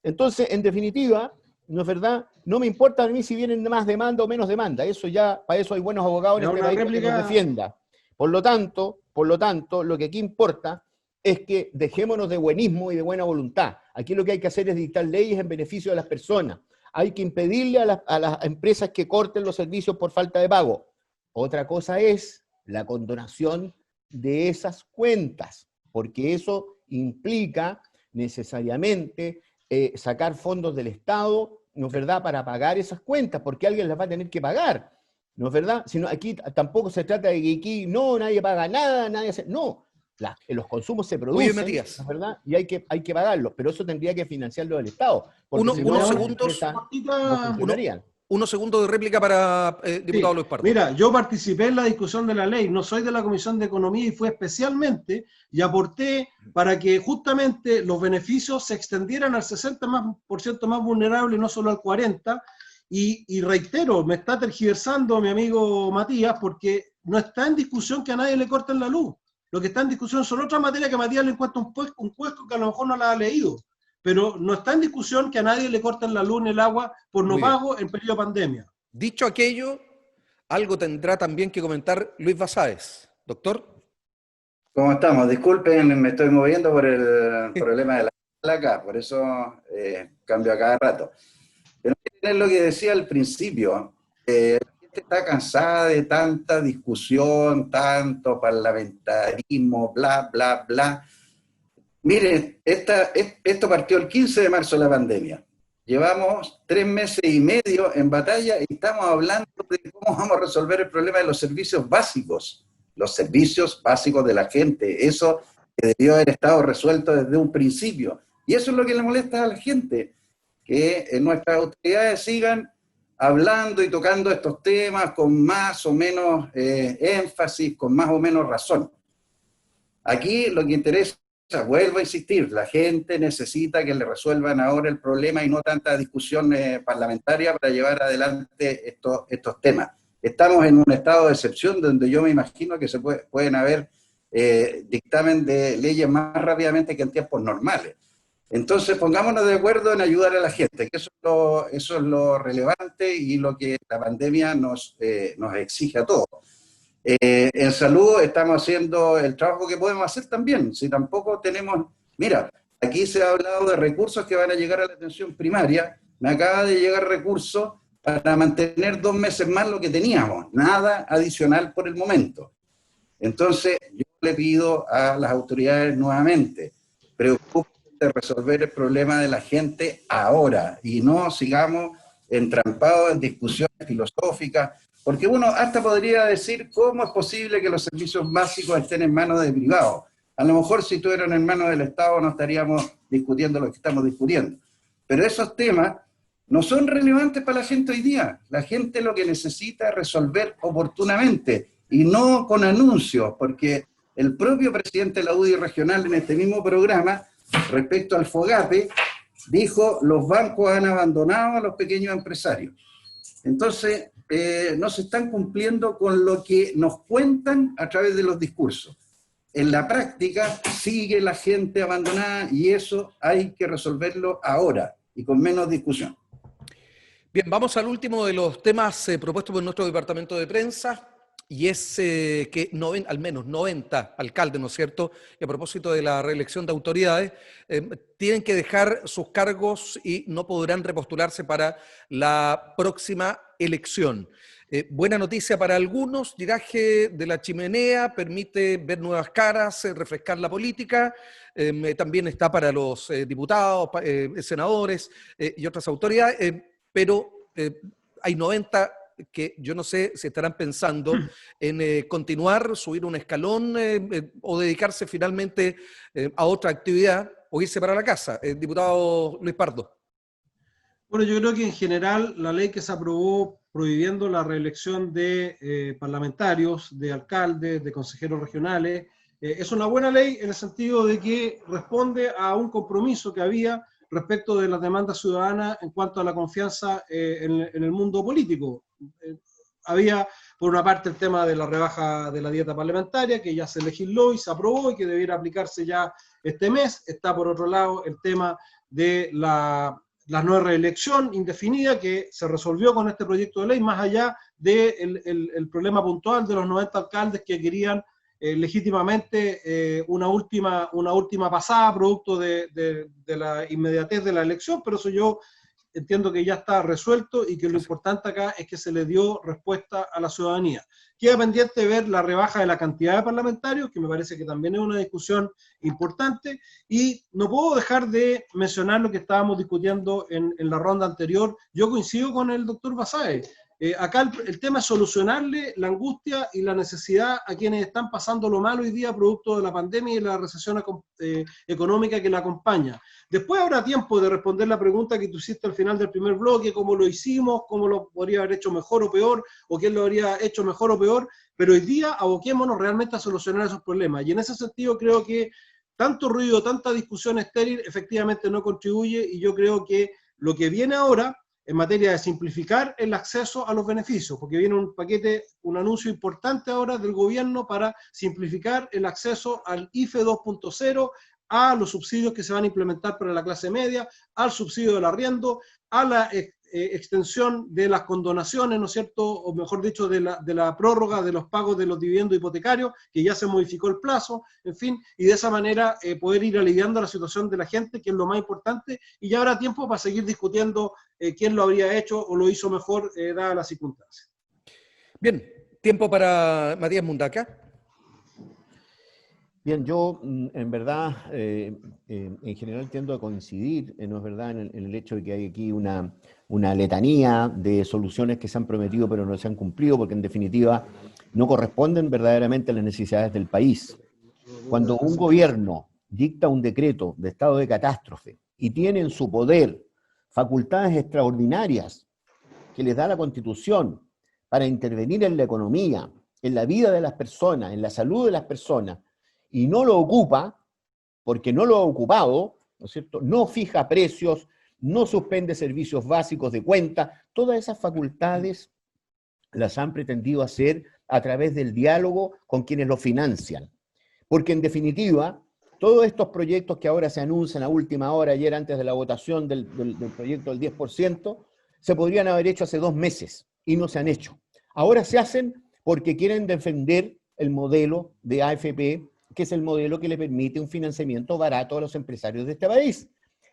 Entonces, en definitiva, ¿no es verdad? No me importa a mí si vienen más demanda o menos demanda. Eso ya, para eso hay buenos abogados en este país para que nos defienda. Por lo tanto, lo que aquí importa es que dejémonos de buenismo y de buena voluntad. Aquí lo que hay que hacer es dictar leyes en beneficio de las personas. Hay que impedirle a las empresas que corten los servicios por falta de pago. Otra cosa es la condonación de esas cuentas, porque eso implica necesariamente sacar fondos del Estado, ¿no es verdad?, para pagar esas cuentas, porque alguien las va a tener que pagar, ¿no es verdad? Sino aquí tampoco se trata de que aquí no, nadie paga nada, no. Los consumos se producen, Oye, Matías, ¿no es verdad? Y hay que pagarlos, pero eso tendría que financiarlo el Estado, porque unos si no, segundos, no funcionarían. Unos segundos de réplica para diputado Sí. Luis Pardo. Mira, yo participé en la discusión de la ley, no soy de la Comisión de Economía y fui especialmente y aporté para que justamente los beneficios se extendieran al 60% más vulnerable, no solo al 40%. Y reitero, me está tergiversando mi amigo Matías, porque no está en discusión que a nadie le corten la luz. Lo que está en discusión son otras materias que a Matías le encuentra un cuesco que a lo mejor no la ha leído. Pero no está en discusión que a nadie le corten la luz ni el agua por no pago en periodo de pandemia. Dicho aquello, algo tendrá también que comentar Luis Basáez. Doctor. ¿Cómo estamos? Disculpen, me estoy moviendo por el problema de la placa, por eso cambio a cada rato. Pero es lo que decía al principio, la gente está cansada de tanta discusión, tanto parlamentarismo, bla, bla, bla. Miren, esto partió el 15 de marzo de la pandemia. Llevamos 3 meses y medio en batalla y estamos hablando de cómo vamos a resolver el problema de los servicios básicos de la gente. Eso que debió haber estado resuelto desde un principio. Y eso es lo que le molesta a la gente, que nuestras autoridades sigan hablando y tocando estos temas con más o menos énfasis, con más o menos razón. Aquí lo que interesa, vuelvo a insistir, la gente necesita que le resuelvan ahora el problema y no tanta discusión parlamentaria para llevar adelante estos temas. Estamos en un estado de excepción donde yo me imagino que pueden haber dictamen de leyes más rápidamente que en tiempos normales. Entonces, pongámonos de acuerdo en ayudar a la gente, que eso es lo relevante y lo que la pandemia nos exige a todos. En salud estamos haciendo el trabajo que podemos hacer también, si tampoco tenemos, mira, aquí se ha hablado de recursos que van a llegar a la atención primaria, me acaba de llegar recursos para mantener 2 meses más lo que teníamos, nada adicional por el momento. Entonces, yo le pido a las autoridades nuevamente, preocúpense de resolver el problema de la gente ahora y no sigamos entrampados en discusiones filosóficas, porque uno hasta podría decir cómo es posible que los servicios básicos estén en manos de privados. A lo mejor si estuvieran en manos del Estado no estaríamos discutiendo lo que estamos discutiendo. Pero esos temas no son relevantes para la gente hoy día. La gente lo que necesita es resolver oportunamente y no con anuncios, porque el propio presidente de la UDI regional en este mismo programa, respecto al FOGAPE, dijo: los bancos han abandonado a los pequeños empresarios. Entonces, no se están cumpliendo con lo que nos cuentan a través de los discursos. En la práctica sigue la gente abandonada y eso hay que resolverlo ahora y con menos discusión. Bien, vamos al último de los temas propuestos por nuestro departamento de prensa, y es que al menos 90 alcaldes, ¿no es cierto?, y a propósito de la reelección de autoridades, tienen que dejar sus cargos y no podrán repostularse para la próxima elección. Buena noticia para algunos: viraje de la chimenea, permite ver nuevas caras, refrescar la política. También está para los diputados, senadores y otras autoridades, pero hay 90 que yo no sé si estarán pensando en continuar, subir un escalón o dedicarse finalmente a otra actividad o irse para la casa. Diputado Luis Pardo. Bueno, yo creo que en general la ley que se aprobó prohibiendo la reelección de parlamentarios, de alcaldes, de consejeros regionales, es una buena ley en el sentido de que responde a un compromiso que había respecto de las demandas ciudadanas en cuanto a la confianza en el mundo político. Había, por una parte, el tema de la rebaja de la dieta parlamentaria, que ya se legisló y se aprobó y que debiera aplicarse ya este mes. Está, por otro lado, el tema de la no reelección indefinida, que se resolvió con este proyecto de ley, más allá del problema puntual de los 90 alcaldes que querían legítimamente una última pasada producto de la inmediatez de la elección, pero eso yo entiendo que ya está resuelto y que lo importante acá es que se le dio respuesta a la ciudadanía. Queda pendiente ver la rebaja de la cantidad de parlamentarios, que me parece que también es una discusión importante, y no puedo dejar de mencionar lo que estábamos discutiendo en la ronda anterior. Yo coincido con el doctor Basáez. Acá el tema es solucionarle la angustia y la necesidad a quienes están pasando lo malo hoy día producto de la pandemia y la recesión económica que la acompaña. Después habrá tiempo de responder la pregunta que tú hiciste al final del primer bloque: cómo lo hicimos, cómo lo podría haber hecho mejor o peor, o quién lo habría hecho mejor o peor, pero hoy día aboquémonos realmente a solucionar esos problemas. Y en ese sentido creo que tanto ruido, tanta discusión estéril efectivamente no contribuye, y yo creo que lo que viene ahora en materia de simplificar el acceso a los beneficios, porque viene un paquete, un anuncio importante ahora del gobierno para simplificar el acceso al IFE 2.0, a los subsidios que se van a implementar para la clase media, al subsidio del arriendo, a la extensión de las condonaciones, ¿no es cierto?, o mejor dicho, de la prórroga de los pagos de los dividendos hipotecarios, que ya se modificó el plazo, en fin, y de esa manera poder ir aliviando la situación de la gente, que es lo más importante, y ya habrá tiempo para seguir discutiendo quién lo habría hecho o lo hizo mejor, dadas las circunstancias. Bien, tiempo para Matías Mundaca. Bien, yo en verdad, en general tiendo a coincidir, ¿no es verdad?, en el hecho de que hay aquí una letanía de soluciones que se han prometido pero no se han cumplido, porque en definitiva no corresponden verdaderamente a las necesidades del país. Cuando un gobierno dicta un decreto de estado de catástrofe y tiene en su poder facultades extraordinarias que les da la Constitución para intervenir en la economía, en la vida de las personas, en la salud de las personas, y no lo ocupa, porque no lo ha ocupado, ¿no es cierto?, no fija precios, no suspende servicios básicos de cuenta, todas esas facultades las han pretendido hacer a través del diálogo con quienes lo financian. Porque en definitiva, todos estos proyectos que ahora se anuncian a última hora, ayer antes de la votación del proyecto del 10%, se podrían haber hecho hace 2 meses y no se han hecho. Ahora se hacen porque quieren defender el modelo de AFP, que es el modelo que le permite un financiamiento barato a los empresarios de este país.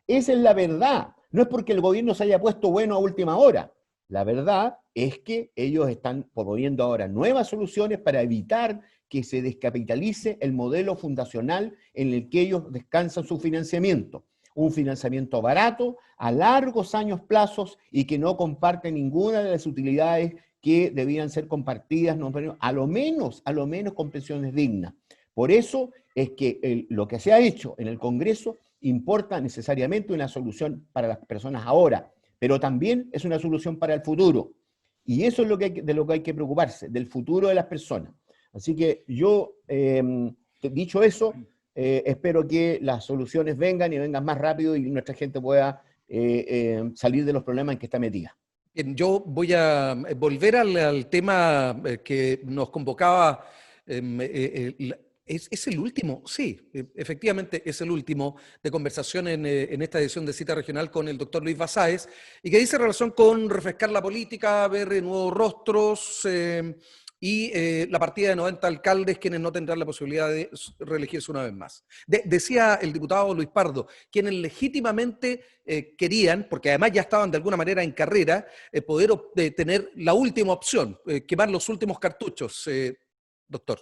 Esa es la verdad. No es porque el gobierno se haya puesto bueno a última hora. La verdad es que ellos están proponiendo ahora nuevas soluciones para evitar que se descapitalice el modelo fundacional en el que ellos descansan su financiamiento. Un financiamiento barato, a largos años plazos y que no comparte ninguna de las utilidades que debían ser compartidas, no, a lo menos con pensiones dignas. Por eso es que lo que se ha hecho en el Congreso importa necesariamente una solución para las personas ahora, pero también es una solución para el futuro. Y eso es de lo que hay que preocuparse, del futuro de las personas. Así que yo, dicho eso, espero que las soluciones vengan y vengan más rápido y nuestra gente pueda salir de los problemas en que está metida. Bien, yo voy a volver al tema que nos convocaba. ¿Es el último? Sí, efectivamente es el último de conversación en esta edición de Cita Regional con el doctor Luis Basáez, y que dice relación con refrescar la política, ver nuevos rostros y la partida de 90 alcaldes quienes no tendrán la posibilidad de reelegirse una vez más. Decía el diputado Luis Pardo, quienes legítimamente querían, porque además ya estaban de alguna manera en carrera, poder tener la última opción, quemar los últimos cartuchos, doctor.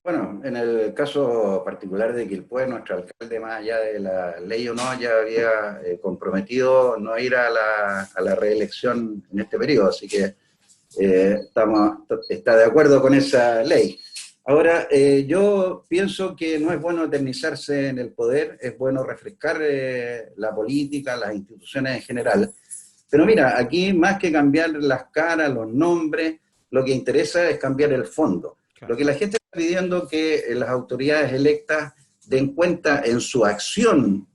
Bueno, en el caso particular de Quilpué, nuestro alcalde, más allá de la ley o no, ya había comprometido no ir a la reelección en este periodo, así que está de acuerdo con esa ley. Ahora, yo pienso que no es bueno eternizarse en el poder, es bueno refrescar la política, las instituciones en general. Pero mira, aquí más que cambiar las caras, los nombres, lo que interesa es cambiar el fondo. Lo que la gente está pidiendo es que las autoridades electas den cuenta en su acción,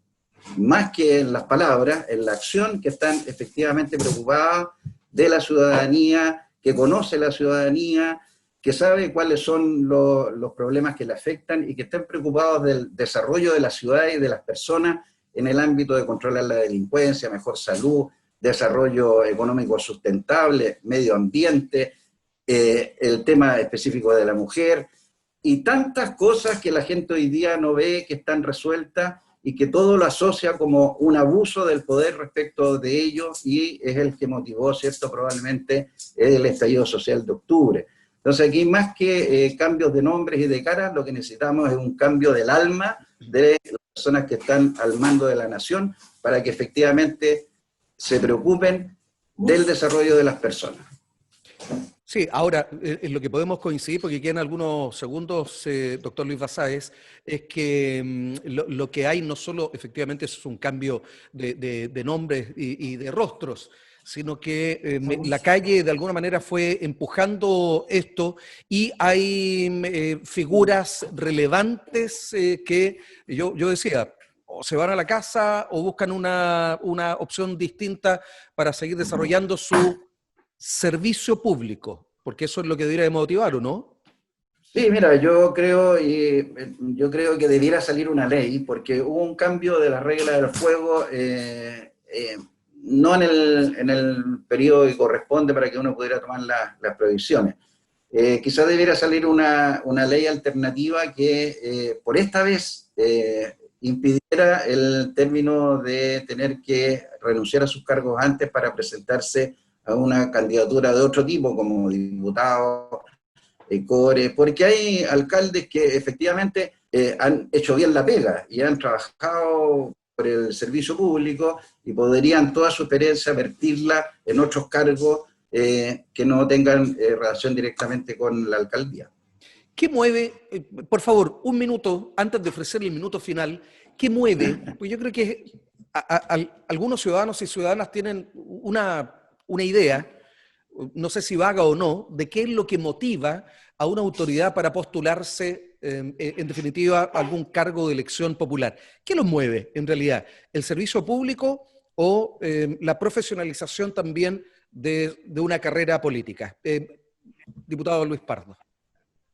más que en las palabras, en la acción, que están efectivamente preocupadas de la ciudadanía, que conoce la ciudadanía, que sabe cuáles son los problemas que le afectan y que estén preocupados del desarrollo de la ciudad y de las personas en el ámbito de controlar la delincuencia, mejor salud, desarrollo económico sustentable, medio ambiente, el tema específico de la mujer y tantas cosas que la gente hoy día no ve que están resueltas y que todo lo asocia como un abuso del poder respecto de ellos y es el que motivó, ¿cierto?, probablemente el estallido social de octubre. Entonces aquí más que cambios de nombres y de caras, lo que necesitamos es un cambio del alma de las personas que están al mando de la nación para que efectivamente se preocupen del desarrollo de las personas. Sí, ahora, en lo que podemos coincidir, porque quedan algunos segundos, doctor Luis Basáez, es que lo que hay no solo efectivamente es un cambio de nombres y de rostros, sino que la calle de alguna manera fue empujando esto y hay figuras relevantes que yo decía, o se van a la casa o buscan una opción distinta para seguir desarrollando su servicio público, porque eso es lo que debería de motivar, ¿o no? Sí, mira, yo creo que debiera salir una ley, porque hubo un cambio de la regla del juego, no en el periodo que corresponde para que uno pudiera tomar las prohibiciones. Quizás debiera salir una ley alternativa que por esta vez impidiera el término de tener que renunciar a sus cargos antes para presentarse a una candidatura de otro tipo, como diputado, core, porque hay alcaldes que efectivamente han hecho bien la pega y han trabajado por el servicio público y podrían toda su experiencia vertirla en otros cargos que no tengan relación directamente con la alcaldía. ¿Qué mueve, por favor, un minuto, antes de ofrecer el minuto final, qué mueve? Pues yo creo que algunos ciudadanos y ciudadanas tienen una idea, no sé si vaga o no, de qué es lo que motiva a una autoridad para postularse, en definitiva, a algún cargo de elección popular. ¿Qué los mueve, en realidad? ¿El servicio público o la profesionalización también de una carrera política? Diputado Luis Pardo.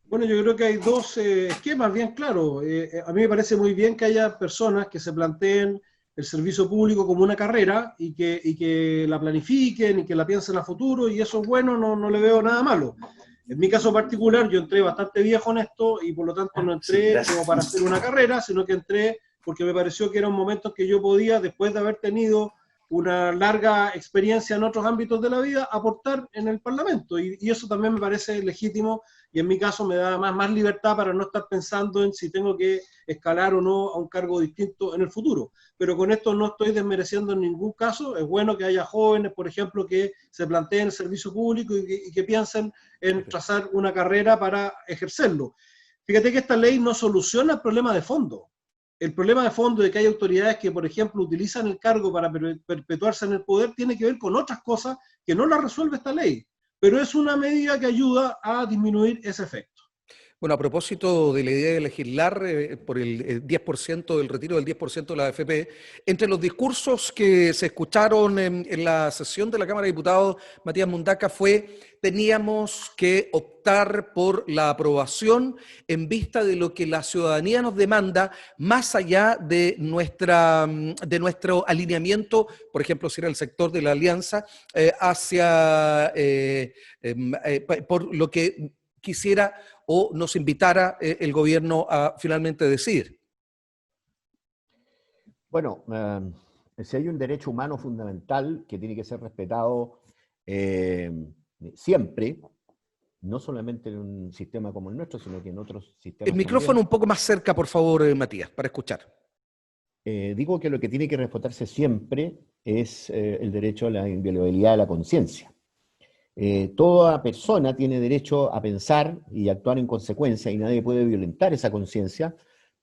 Bueno, yo creo que hay dos esquemas bien claros. A mí me parece muy bien que haya personas que se planteen el servicio público como una carrera y que la planifiquen y que la piensen a futuro, y eso es bueno, no le veo nada malo. En mi caso particular, yo entré bastante viejo en esto y por lo tanto no Sí, entré como para gracias. hacer una carrera, sino que entré porque me pareció que era un momento que yo podía, después de haber tenido una larga experiencia en otros ámbitos de la vida, aportar en el Parlamento. Y eso también me parece legítimo, y en mi caso me da más libertad para no estar pensando en si tengo que escalar o no a un cargo distinto en el futuro. Pero con esto no estoy desmereciendo en ningún caso. Es bueno que haya jóvenes, por ejemplo, que se planteen el servicio público y que piensen en trazar una carrera para ejercerlo. Fíjate que esta ley no soluciona el problema de fondo. El problema de fondo de que hay autoridades que, por ejemplo, utilizan el cargo para perpetuarse en el poder tiene que ver con otras cosas que no las resuelve esta ley, pero es una medida que ayuda a disminuir ese efecto. Bueno, a propósito de la idea de legislar por el 10%, del retiro del 10% de la AFP, entre los discursos que se escucharon en la sesión de la Cámara de Diputados, Matías Mundaca, teníamos que optar por la aprobación en vista de lo que la ciudadanía nos demanda, más allá de nuestro alineamiento, por ejemplo, si era el sector de la alianza, por lo que quisiera o nos invitara el gobierno a finalmente decidir. Bueno, si hay un derecho humano fundamental que tiene que ser respetado siempre, no solamente en un sistema como el nuestro, sino que en otros sistemas El micrófono también. un poco más cerca, por favor, Matías, para escuchar. Digo que lo que tiene que respetarse siempre es el derecho a la inviolabilidad de la conciencia. Toda persona tiene derecho a pensar y actuar en consecuencia y nadie puede violentar esa conciencia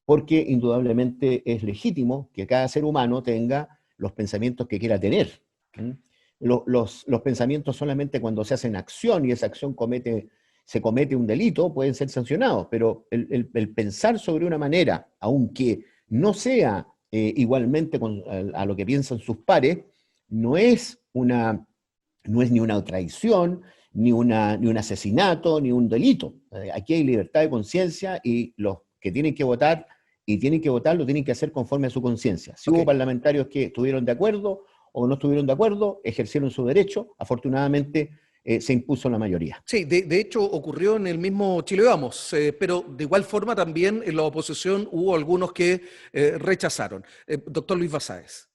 porque indudablemente es legítimo que cada ser humano tenga los pensamientos que quiera tener. Los pensamientos solamente cuando se hacen acción y esa acción se comete un delito pueden ser sancionados, pero el pensar sobre una manera, aunque no sea igualmente a lo que piensan sus pares, no es ni una traición, ni un asesinato, ni un delito. Aquí hay libertad de conciencia y los que tienen que votar y tienen que votar lo tienen que hacer conforme a su conciencia. Si hubo parlamentarios que estuvieron de acuerdo o no estuvieron de acuerdo, ejercieron su derecho, afortunadamente se impuso la mayoría. Sí, de hecho ocurrió en el mismo Chile Vamos, pero de igual forma también en la oposición hubo algunos que rechazaron. Doctor Luis Basáez.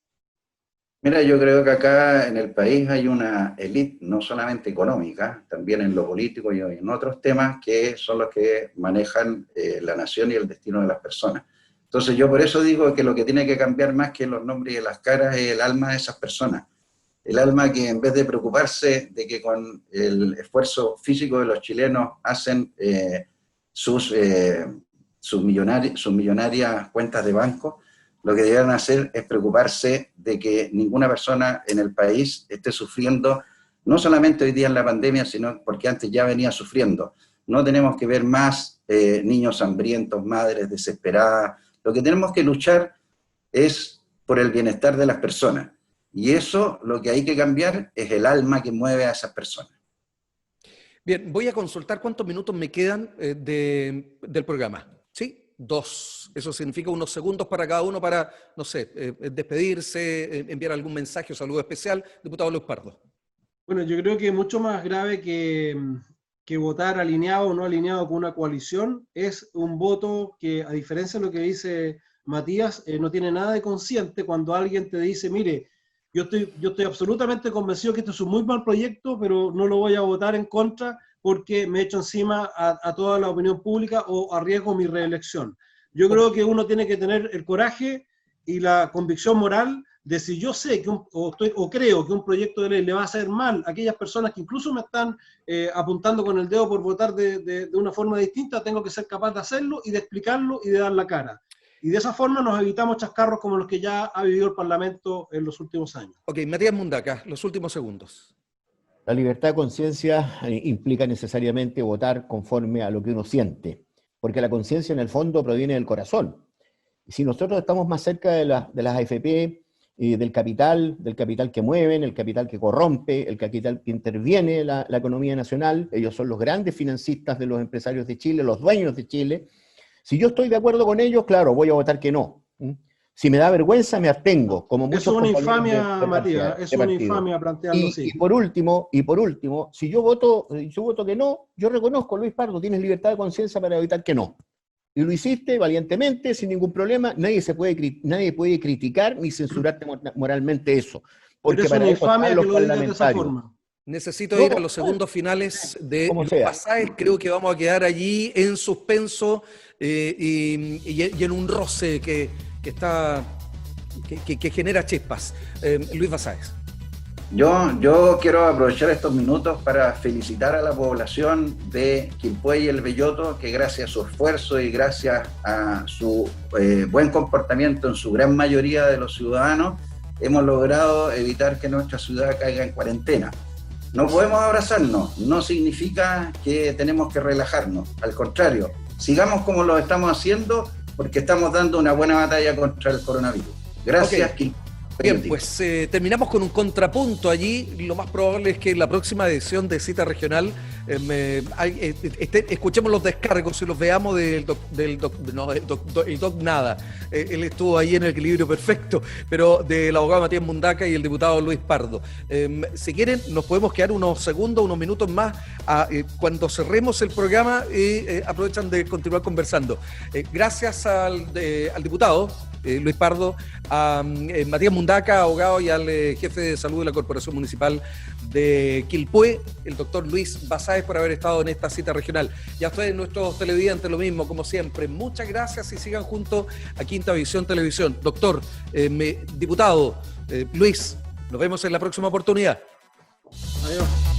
Mira, yo creo que acá en el país hay una élite, no solamente económica, también en lo político y en otros temas que son los que manejan la nación y el destino de las personas. Entonces yo por eso digo que lo que tiene que cambiar más que los nombres y las caras es el alma de esas personas. El alma que en vez de preocuparse de que con el esfuerzo físico de los chilenos hacen sus millonarias cuentas de banco, lo que deberían hacer es preocuparse de que ninguna persona en el país esté sufriendo, no solamente hoy día en la pandemia, sino porque antes ya venía sufriendo. No tenemos que ver más niños hambrientos, madres desesperadas. Lo que tenemos que luchar es por el bienestar de las personas. Y eso, lo que hay que cambiar es el alma que mueve a esas personas. Bien, voy a consultar cuántos minutos me quedan del programa. ¿Sí? 2. Eso significa unos segundos para cada uno para, no sé, despedirse, enviar algún mensaje o saludo especial. Diputado Luis Pardo. Bueno, yo creo que es mucho más grave que votar alineado o no alineado con una coalición es un voto que, a diferencia de lo que dice Matías, no tiene nada de consciente cuando alguien te dice, mire, yo estoy absolutamente convencido que este es un muy mal proyecto, pero no lo voy a votar en contra porque me echo encima a toda la opinión pública o arriesgo mi reelección. Yo creo que uno tiene que tener el coraje y la convicción moral de si yo sé que o creo que un proyecto de ley le va a hacer mal a aquellas personas que incluso me están apuntando con el dedo por votar de una forma distinta, tengo que ser capaz de hacerlo y de explicarlo y de dar la cara. Y de esa forma nos evitamos chascarros como los que ya ha vivido el Parlamento en los últimos años. Ok, Matías Mundaca, los últimos segundos. La libertad de conciencia implica necesariamente votar conforme a lo que uno siente, porque la conciencia en el fondo proviene del corazón. Si nosotros estamos más cerca de las AFP del capital que mueven, el capital que corrompe, el capital que interviene la economía nacional. Ellos son los grandes financistas de los empresarios de Chile, los dueños de Chile. Si yo estoy de acuerdo con ellos, claro, voy a votar que no. Si me da vergüenza, me abstengo. Como muchos es una compañeros infamia, Matías, es una infamia plantearlo así. Y por último, si yo voto que no, yo reconozco, Luis Pardo, tienes libertad de conciencia para evitar que no. Y lo hiciste valientemente, sin ningún problema. Nadie puede criticar ni censurarte moralmente eso. Porque pero es una infamia que lo digas de esa forma. Necesito ir a los segundos finales de Luis Basáez. Creo que vamos a quedar allí en suspenso y en un roce que genera chispas. Luis Basáez. Yo quiero aprovechar estos minutos para felicitar a la población de Quilpué y El Belloto, que gracias a su esfuerzo y gracias a su buen comportamiento en su gran mayoría de los ciudadanos, hemos logrado evitar que nuestra ciudad caiga en cuarentena. No podemos abrazarnos, no significa que tenemos que relajarnos, al contrario, sigamos como lo estamos haciendo porque estamos dando una buena batalla contra el coronavirus. Gracias, Quilpué. Bien, pues terminamos con un contrapunto allí. Lo más probable es que en la próxima edición de Cita Regional escuchemos los descargos y los veamos del doc nada. Él estuvo ahí en el equilibrio perfecto, pero del abogado Matías Mundaca y el diputado Luis Pardo. Si quieren, nos podemos quedar unos segundos, unos minutos más cuando cerremos el programa y aprovechan de continuar conversando. Gracias al diputado Luis Pardo, a Matías Mundaca, abogado, y al jefe de salud de la Corporación Municipal de Quilpué, el doctor Luis Basáez, por haber estado en esta cita regional. Y a ustedes, nuestros televidentes, lo mismo, como siempre. Muchas gracias y sigan junto a Quinta Visión Televisión. Doctor, diputado Luis, nos vemos en la próxima oportunidad. Adiós.